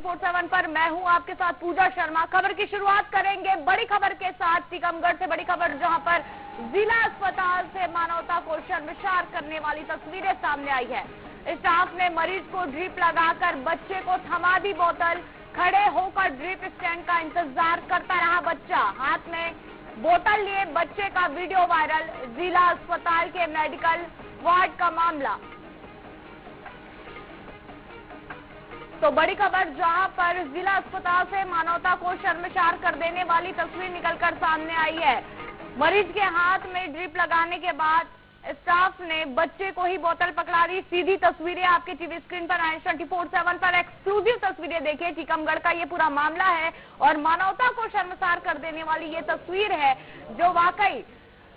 24/7 पर मैं हूं आपके साथ पूजा शर्मा। खबर की शुरुआत करेंगे बड़ी खबर के साथ। टीकमगढ़ से बड़ी खबर, जहां पर जिला अस्पताल से मानवता को शर्मसार करने वाली तस्वीरें सामने आई है। स्टाफ ने मरीज को ड्रिप लगाकर बच्चे को थमा दी बोतल। खड़े होकर ड्रिप स्टैंड का इंतजार करता रहा बच्चा। हाथ में बोतल लिए बच्चे का वीडियो वायरल। जिला अस्पताल के मेडिकल वार्ड का मामला। तो बड़ी खबर, जहां पर जिला अस्पताल से मानवता को शर्मसार कर देने वाली तस्वीर निकलकर सामने आई है। मरीज के हाथ में ड्रिप लगाने के बाद स्टाफ ने बच्चे को ही बोतल पकड़ा दी। सीधी तस्वीरें आपके टीवी स्क्रीन पर आई। 24/7 पर एक्सक्लूसिव तस्वीरें देखिए। टीकमगढ़ का ये पूरा मामला है और मानवता को शर्मसार कर देने वाली ये तस्वीर है, जो वाकई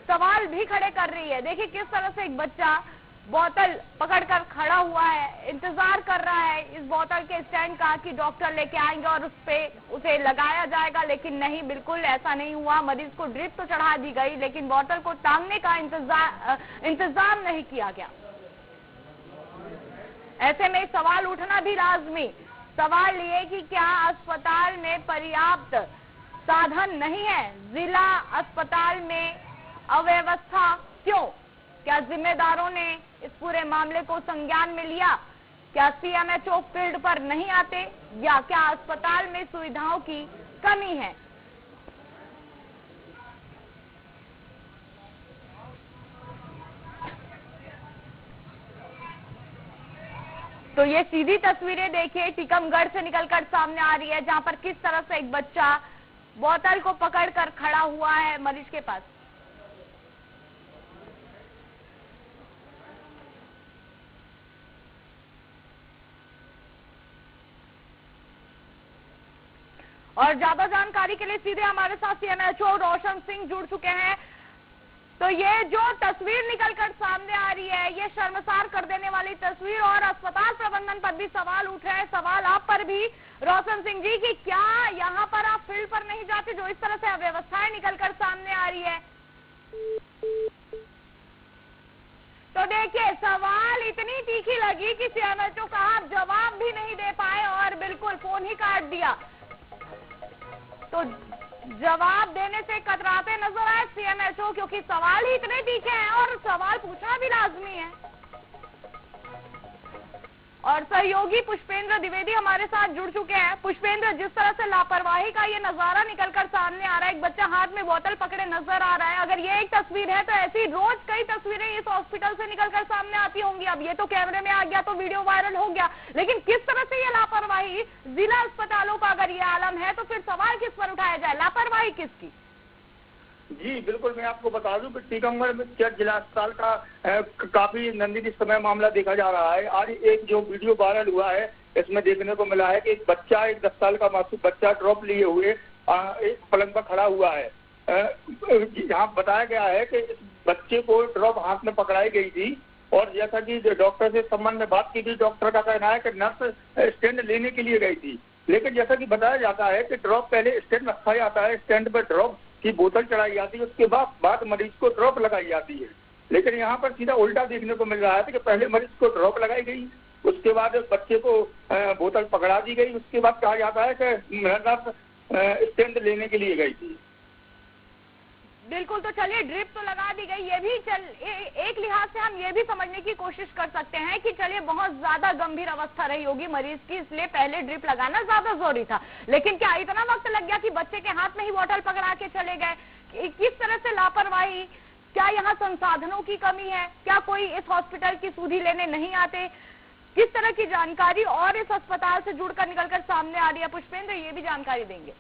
सवाल भी खड़े कर रही है। देखिए किस तरह से एक बच्चा बोतल पकड़कर खड़ा हुआ है, इंतजार कर रहा है इस बोतल के स्टैंड का कि डॉक्टर लेके आएंगे और उसे लगाया जाएगा, लेकिन नहीं, बिल्कुल ऐसा नहीं हुआ। मरीज को ड्रिप तो चढ़ा दी गई, लेकिन बोतल को टांगने का इंतजाम नहीं किया गया। ऐसे में सवाल उठना भी लाजमी। सवाल ये कि क्या अस्पताल में पर्याप्त साधन नहीं है? जिला अस्पताल में अव्यवस्था क्यों? क्या जिम्मेदारों ने इस पूरे मामले को संज्ञान में लिया? क्या सीएमएचओ फील्ड पर नहीं आते, या क्या अस्पताल में सुविधाओं की कमी है? तो ये सीधी तस्वीरें देखिए टीकमगढ़ से निकलकर सामने आ रही है, जहां पर किस तरह से एक बच्चा बोतल को पकड़कर खड़ा हुआ है मरीज के पास। और ज्यादा जानकारी के लिए सीधे हमारे साथ सीएमएचओ रोशन सिंह जुड़ चुके हैं। तो ये जो तस्वीर निकलकर सामने आ रही है, ये शर्मसार कर देने वाली तस्वीर, और अस्पताल प्रबंधन पर भी सवाल उठ रहे हैं। सवाल आप पर भी रोशन सिंह जी कि क्या यहाँ पर आप फील्ड पर नहीं जाते, जो इस तरह से अव्यवस्थाएं निकलकर सामने आ रही है? तो देखिए, सवाल इतनी तीखी लगी कि सीएमएचओ का आप जवाब भी नहीं दे पाए और बिल्कुल फोन ही काट दिया। तो जवाब देने से कतराते नजर आए सीएमएचओ, क्योंकि सवाल ही इतने तीखे हैं और सवाल पूछना भी लाजमी है। और सहयोगी पुष्पेंद्र द्विवेदी हमारे साथ जुड़ चुके हैं। पुष्पेंद्र, जिस तरह से लापरवाही का ये नजारा निकलकर सामने आ रहा है, एक बच्चा हाथ में बोतल पकड़े नजर आ रहा है। अगर ये एक तस्वीर है तो ऐसी रोज कई तस्वीरें इस हॉस्पिटल से निकलकर सामने आती होंगी। अब ये तो कैमरे में आ गया तो वीडियो वायरल हो गया, लेकिन किस तरह से ये लापरवाही, जिला अस्पतालों का अगर ये आलम है तो फिर सवाल किस पर उठाया जाए? लापरवाही किसकी? जी बिल्कुल, मैं आपको बता दूं कि टीकमगढ़ में जिला अस्पताल का काफी नंदित इस समय मामला देखा जा रहा है। आज एक जो वीडियो वायरल हुआ है, इसमें देखने को मिला है कि एक 10 साल का मासूम बच्चा ड्रॉप लिए हुए एक पलंग पर खड़ा हुआ है। यहाँ बताया गया है कि इस बच्चे को ड्रॉप हाथ में पकड़ाई गई थी, और जैसा कि डॉक्टर से संबंध में बात की थी, डॉक्टर का कहना है कि नर्स स्टैंड लेने के लिए गई थी। लेकिन जैसा कि बताया जाता है कि ड्रॉप पहले स्टैंड रखा जाता है, स्टैंड पर ड्रॉप की बोतल चढ़ाई जाती है, उसके बाद मरीज को ड्रॉप लगाई जाती है। लेकिन यहाँ पर सीधा उल्टा देखने को मिल रहा है कि पहले मरीज को ड्रॉप लगाई गई, उसके बाद बच्चे को बोतल पकड़ा दी गई, उसके बाद कहा जाता है कि नर्स स्टैंड लेने के लिए गई थी। बिल्कुल, तो चलिए ड्रिप तो लगा दी गई, ये भी एक लिहाज से हम ये भी समझने की कोशिश कर सकते हैं कि चलिए बहुत ज्यादा गंभीर अवस्था रही होगी मरीज की, इसलिए पहले ड्रिप लगाना ज्यादा जरूरी था। लेकिन क्या इतना वक्त लग गया कि बच्चे के हाथ में ही बोतल पकड़ा के चले गए? किस तरह से लापरवाही? क्या यहाँ संसाधनों की कमी है? क्या कोई इस हॉस्पिटल की सुधि लेने नहीं आते? किस तरह की जानकारी और इस अस्पताल से जुड़कर निकलकर सामने आ रही है? पुष्पेंद्र, ये भी जानकारी देंगे।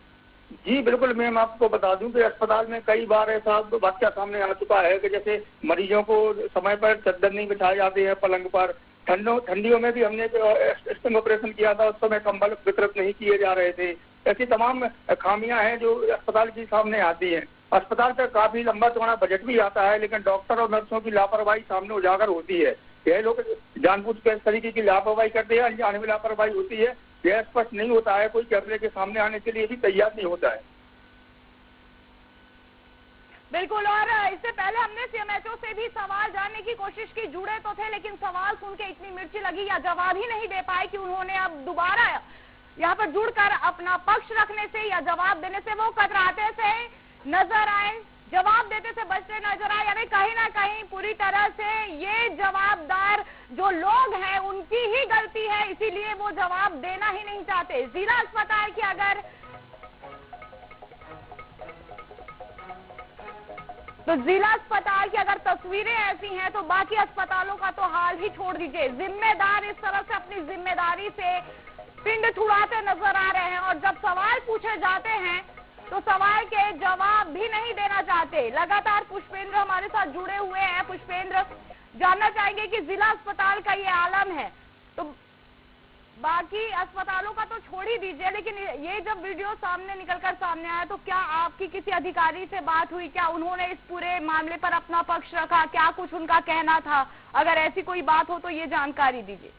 जी बिल्कुल, मैं आपको बता दूं कि अस्पताल में कई बार ऐसा वाकया सामने आ चुका है कि जैसे मरीजों को समय पर चद्दर नहीं बिछाए जाते हैं पलंग पर। ठंडियों में भी हमने स्टिंग ऑपरेशन किया था, उस समय कंबल वितरित नहीं किए जा रहे थे। ऐसी तमाम खामियां हैं जो अस्पताल की सामने आती हैं। अस्पताल का काफी लंबा चौड़ा बजट भी आता है, लेकिन डॉक्टर और नर्सों की लापरवाही सामने उजागर होती है। यह लोग जानबूझ कर इस तरीके की लापरवाही करते हैं, अनजाने में लापरवाही होती है, यह स्पष्ट नहीं होता है। कोई कैमरे के सामने आने के लिए भी तैयार नहीं होता है। बिल्कुल, और इससे पहले हमने सीएमएचओ से भी सवाल जानने की कोशिश की, जुड़े तो थे, लेकिन सवाल सुन के इतनी मिर्ची लगी या जवाब ही नहीं दे पाए कि उन्होंने अब दोबारा यहाँ पर जुड़कर अपना पक्ष रखने से या जवाब देने से वो कतराते से नजर आए, जवाब देते से बचते नजर आए। यानी कहीं ना कहीं पूरी तरह से ये जवाबदार जो लोग हैं उनकी ही गलती है, इसीलिए वो जवाब देना ही नहीं चाहते। जिला अस्पताल की अगर जिला अस्पताल की अगर तस्वीरें ऐसी हैं तो बाकी अस्पतालों का तो हाल ही छोड़ दीजिए। जिम्मेदार इस तरह से अपनी जिम्मेदारी से पिंड छुड़ाते नजर आ रहे हैं और जब सवाल पूछे जाते हैं तो सवाल के जवाब भी नहीं देना चाहते। लगातार पुष्पेंद्र हमारे साथ जुड़े हुए हैं। पुष्पेंद्र, जानना चाहेंगे कि जिला अस्पताल का ये आलम है तो बाकी अस्पतालों का तो छोड़ ही दीजिए, लेकिन ये जब वीडियो सामने निकलकर सामने आया तो क्या आपकी किसी अधिकारी से बात हुई? क्या उन्होंने इस पूरे मामले पर अपना पक्ष रखा? क्या कुछ उनका कहना था? अगर ऐसी कोई बात हो तो ये जानकारी दीजिए।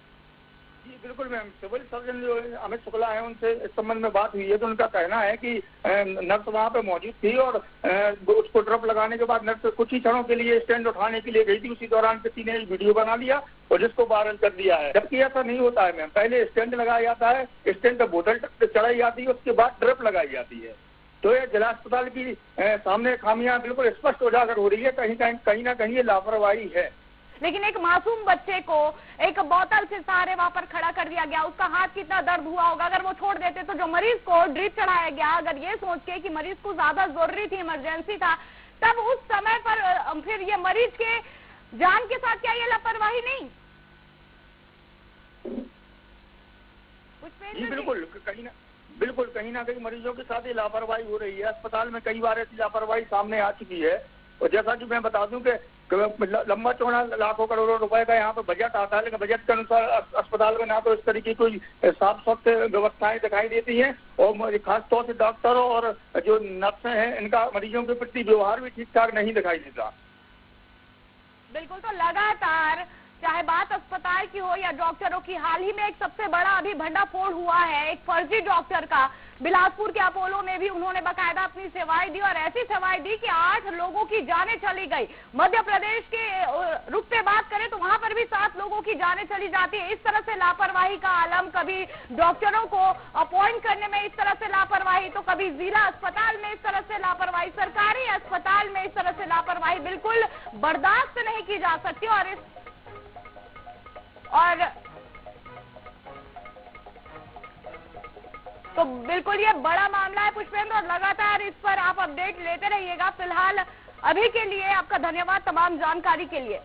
जी बिल्कुल मैम, सिविल सर्जन जो अमित शुक्ला है उनसे इस संबंध में बात हुई है तो उनका कहना है कि नर्स वहाँ पे मौजूद थी और उसको ड्रॉप लगाने के बाद नर्स कुछ ही क्षणों के लिए स्टैंड उठाने के लिए गई थी। उसी दौरान किसी ने वीडियो बना लिया और जिसको वायरल कर दिया है, जबकि ऐसा नहीं होता है मैम। पहले स्टैंड लगाया जाता है, स्टैंड पे बोतल चढ़ाई जाती है, उसके बाद ड्रिप लगाई जाती है। तो ये जिला अस्पताल की सामने खामियां बिल्कुल स्पष्ट उजागर हो रही है। कहीं ना कहीं ये लापरवाही है। लेकिन एक मासूम बच्चे को एक बोतल से सहारे वहां पर खड़ा कर दिया गया, उसका हाथ कितना दर्द हुआ होगा अगर वो छोड़ देते। तो जो मरीज को ड्रिप चढ़ाया गया, अगर ये सोच के कि मरीज को ज्यादा जरूरी थी, इमरजेंसी था, तब उस समय पर फिर ये मरीज के जान के साथ क्या ये लापरवाही नहीं? जी बिल्कुल कहीं ना कहीं मरीजों के साथ ही लापरवाही हो रही है। अस्पताल में कई बार ऐसी लापरवाही सामने आ चुकी है और जैसा कि मैं बता दूं कि लंबा चौड़ा लाखों करोड़ों रुपए का यहाँ पे बजट आता है, लेकिन बजट के अनुसार अस्पताल में ना तो इस तरीके की कोई साफ सख्त व्यवस्थाएं दिखाई देती हैं और खास तौर से डॉक्टरों और जो नर्सें हैं इनका मरीजों के प्रति व्यवहार भी ठीक ठाक नहीं दिखाई देता। बिल्कुल, तो लगातार चाहे बात अस्पताल की हो या डॉक्टरों की, हाल ही में एक सबसे बड़ा अभी भंडाफोड़ हुआ है एक फर्जी डॉक्टर का। बिलासपुर के अपोलो में भी उन्होंने बाकायदा अपनी सेवाएं दी और ऐसी सेवाएं दी कि 8 लोगों की जानें चली गई। मध्य प्रदेश के रुख पे बात करें तो वहां पर भी 7 लोगों की जानें चली जाती है। इस तरह से लापरवाही का आलम, कभी डॉक्टरों को अपॉइंट करने में इस तरह से लापरवाही, तो कभी जिला अस्पताल में इस तरह से लापरवाही, सरकारी अस्पताल में इस तरह से लापरवाही बिल्कुल बर्दाश्त नहीं की जा सकती। और तो बिल्कुल ये बड़ा मामला है पुष्पेंद्र और लगातार इस पर आप अपडेट लेते रहिएगा। फिलहाल अभी के लिए आपका धन्यवाद तमाम जानकारी के लिए।